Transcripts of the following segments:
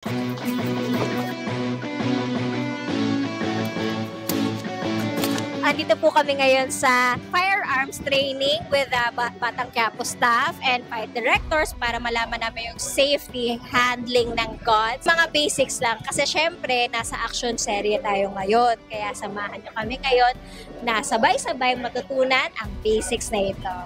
Andito po kami ngayon sa firearms training with Batang Quiapo staff and fight directors para malaman namin yung safety handling ng guns. Mga basics lang kasi syempre nasa action serye tayo ngayon. Kaya samahan nyo kami ngayon na sabay-sabay matutunan ang basics na ito.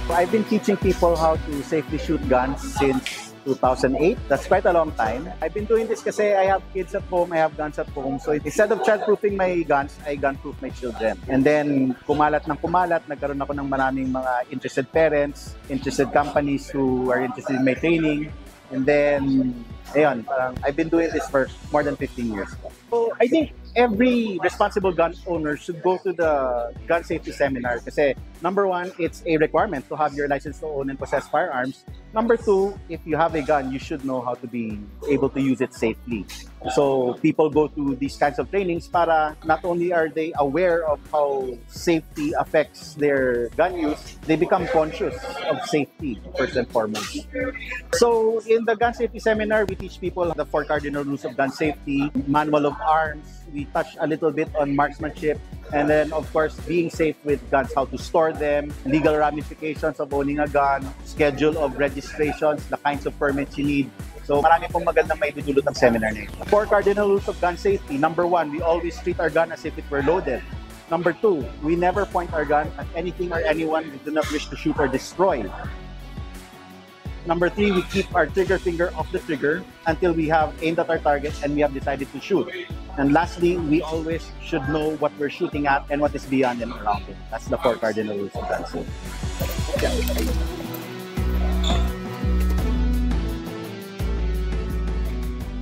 I've been teaching people how to safely shoot guns since 2008. That's quite a long time. I've been doing this kasi I have kids at home, I have guns at home. So instead of child-proofing my guns, I gun-proof my children. And then kumalat ng kumalat, nagkaroon ako ng maraming mga interested parents, interested companies who are interested in my training. And then, ayun, I've been doing this for more than 15 years. So I think every responsible gun owner should go to the gun safety seminar kasi number one, it's a requirement to have your license to own and possess firearms. Number two, if you have a gun, you should know how to be able to use it safely. So people go to these kinds of trainings para not only are they aware of how safety affects their gun use, they become conscious of safety first and foremost. So in the gun safety seminar, we teach people the 4 cardinal rules of gun safety, manual of arms, we touch a little bit on marksmanship, and then of course being safe with guns, how to store them, legal ramifications of owning a gun, schedule of registrations, the kinds of permits you need. So marami pong magandang maidudulot ang seminar na ito. 4 cardinal rules of gun safety. Number 1, we always treat our gun as if it were loaded. Number 2, we never point our gun at anything or anyone we do not wish to shoot or destroy. Number 3, we keep our trigger finger off the trigger until we have aimed at our target and we have decided to shoot. And lastly, we always should know what we're shooting at and what is beyond and around it. That's the 4 cardinal rules of gun safety.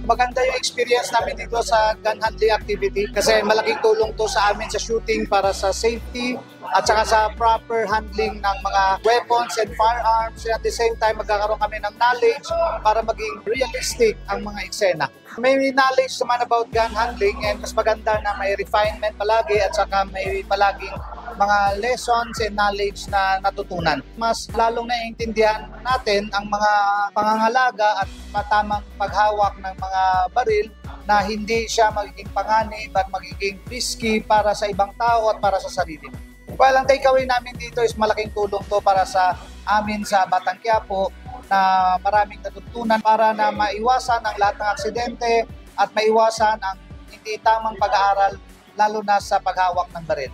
Maganda yung experience namin dito sa gun handling activity kasi malaking tulong to sa amin sa shooting para sa safety at saka sa proper handling ng mga weapons and firearms. At the same time, magkakaroon kami ng knowledge para maging realistic ang mga eksena. May knowledge naman about gun handling and mas maganda na may refinement palagi at saka may palaging mga lessons and knowledge na natutunan. Mas lalong naiintindihan natin ang mga pangangalaga at matamang paghawak ng mga baril na hindi siya magiging panganib at magiging risky para sa ibang tao at para sa sarili. Well, ang takeaway namin dito is malaking tulong to para sa amin sa Batang Quiapo na maraming natutunan para na maiwasan ang lahat ng aksidente at maiwasan ang hindi tamang pag-aaral lalo na sa paghawak ng baril.